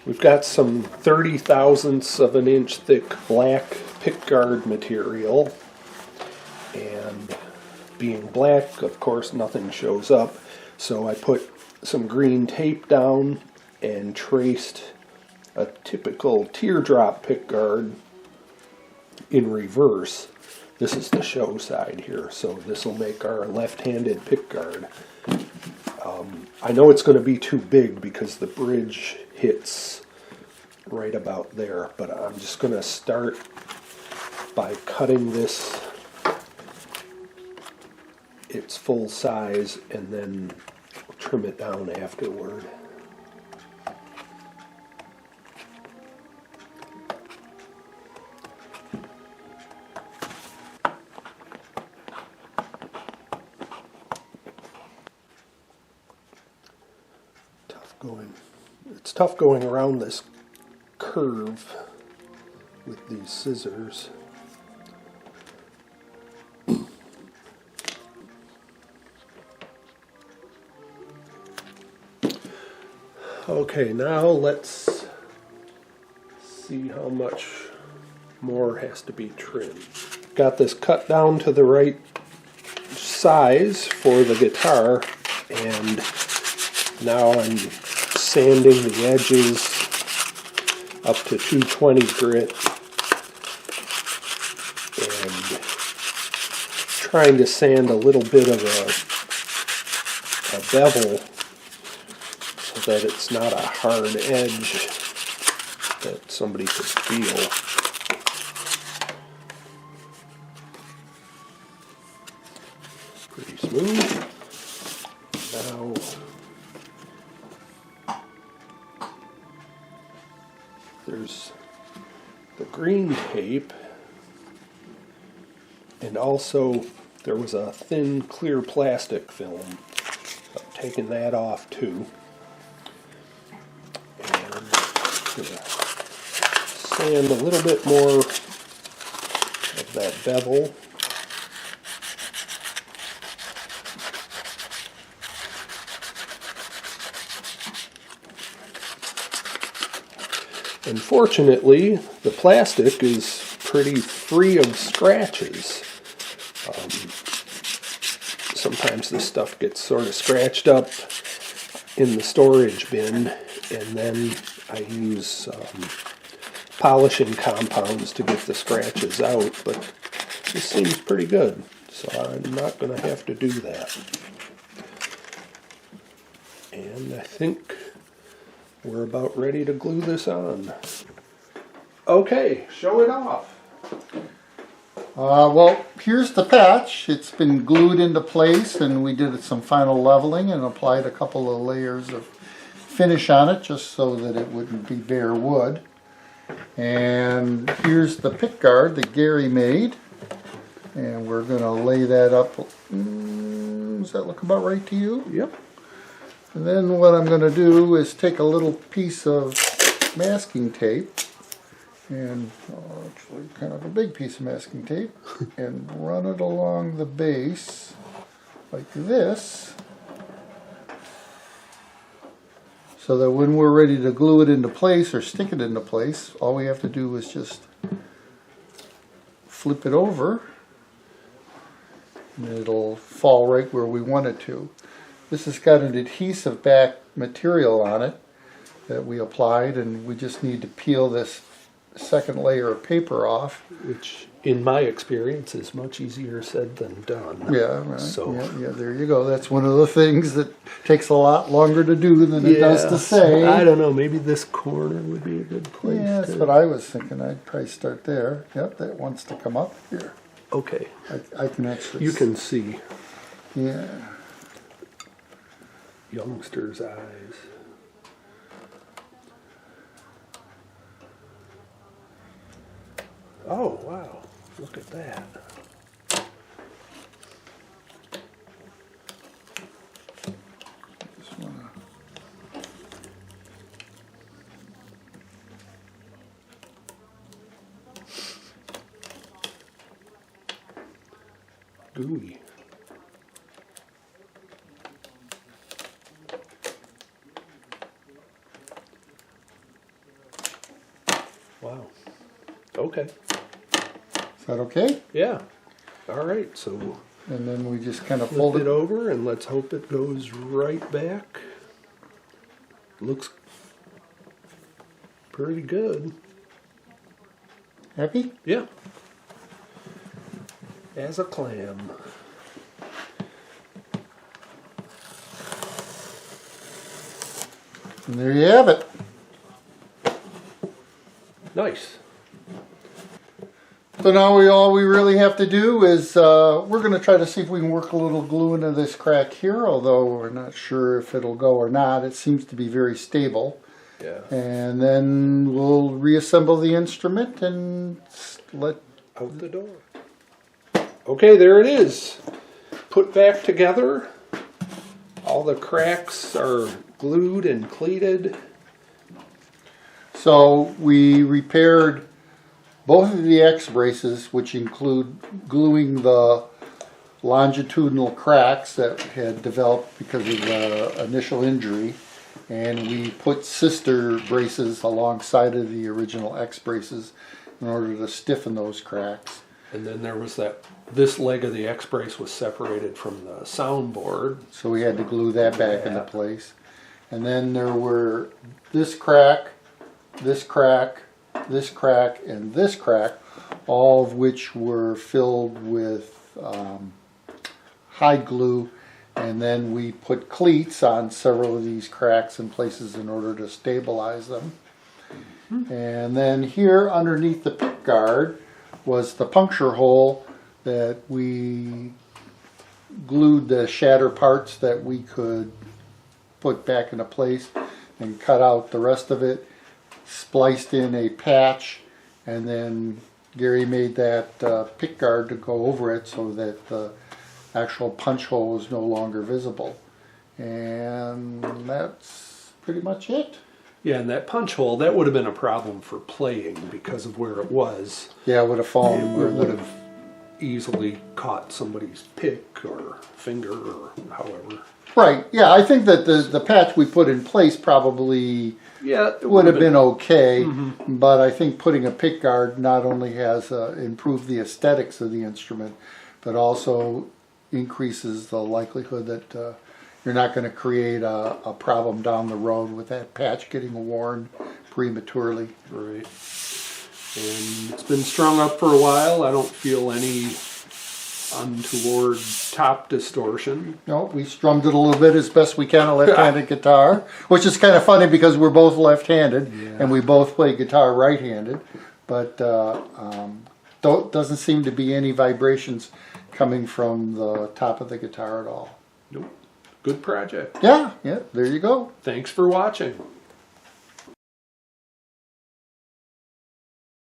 We've got some 30 thousandths of an inch thick black pickguard material, and being black, of course, nothing shows up, so I put some green tape down and traced a typical teardrop pickguard in reverse. This is the show side here, so this will make our left-handed pickguard. I know it's going to be too big because the bridge hits right about there, but I'm just going to start by cutting this its full size and then trim it down afterward. It's tough going around this curve with these scissors. Okay, now let's see how much more has to be trimmed. Got this cut down to the right size for the guitar, and now I'm sanding the edges up to 220 grit and trying to sand a little bit of a bevel so that it's not a hard edge that somebody could feel. Pretty smooth. Now there's the green tape, and also there was a thin clear plastic film. I've taken that off too. And I'm gonna sand a little bit more of that bevel. Unfortunately, the plastic is pretty free of scratches. Sometimes this stuff gets sort of scratched up in the storage bin, and then I use polishing compounds to get the scratches out, but this seems pretty good, so I'm not going to have to do that. And I think we're about ready to glue this on. Okay, show it off. Well, here's the patch. It's been glued into place, and we did some final leveling and applied a couple of layers of finish on it just so that it wouldn't be bare wood. And here's the pickguard that Gary made, and we're going to lay that up. Does that look about right to you? Yep. And then what I'm going to do is take a little piece of masking tape, and actually kind of a big piece of masking tape, and run it along the base like this, so that when we're ready to glue it into place or stick it into place, all we have to do is just flip it over and it'll fall right where we want it to. This has got an adhesive back material on it that we applied, and we just need to peel this second layer of paper off. Which, in my experience, is much easier said than done. Yeah, right. So, yeah, there you go. That's one of the things that takes a lot longer to do than it does to say. I don't know, maybe this corner would be a good place. Yeah, that's what I was thinking. I'd probably start there. Yep, that wants to come up here. Okay. I can actually You can see. Yeah. Youngster's eyes. Oh, wow. Look at that. Just wanna... Gooey. Wow. Okay. Is that okay? Yeah. All right. So And then we just kind of flip fold it it. over and let's hope it goes right back. Looks pretty good. Happy? Yeah. As a clam. And there you have it. Nice. So now all we really have to do is we're going to try to see if we can work a little glue into this crack here, although we're not sure if it'll go or not. It seems to be very stable. Yeah. And then we'll reassemble the instrument and let... Out the door. Okay, there it is. Put back together. All the cracks are glued and cleated. So we repaired both of the X braces, which include gluing the longitudinal cracks that had developed because of the initial injury, and we put sister braces alongside of the original X braces in order to stiffen those cracks. And then there was this leg of the X brace was separated from the soundboard. So we had to glue that back into place. And then there were this crack, this crack, this crack, and this crack, all of which were filled with hide glue. And then we put cleats on several of these cracks and places in order to stabilize them. And then here underneath the pick guard was the puncture hole that we glued the shatter parts that we could put back into place and cut out the rest of it, spliced in a patch, and then Gary made that pick guard to go over it so that the actual punch hole is no longer visible. And that's pretty much it. Yeah, and that punch hole, that would have been a problem for playing because of where it was. Yeah, it would have fallen. It would have easily caught somebody's pick or finger or however. Right, yeah, I think that the patch we put in place probably Yeah, it would have been okay, but I think putting a pick guard not only has improved the aesthetics of the instrument, but also increases the likelihood that you're not going to create a problem down the road with that patch getting worn prematurely. Right. And it's been strung up for a while. I don't feel any untoward top distortion. No, we strummed it a little bit as best we can, a left-handed guitar, which is kind of funny because we're both left-handed and we both play guitar right-handed, but doesn't seem to be any vibrations coming from the top of the guitar at all. Nope. Good project. Yeah, there you go. Thanks for watching.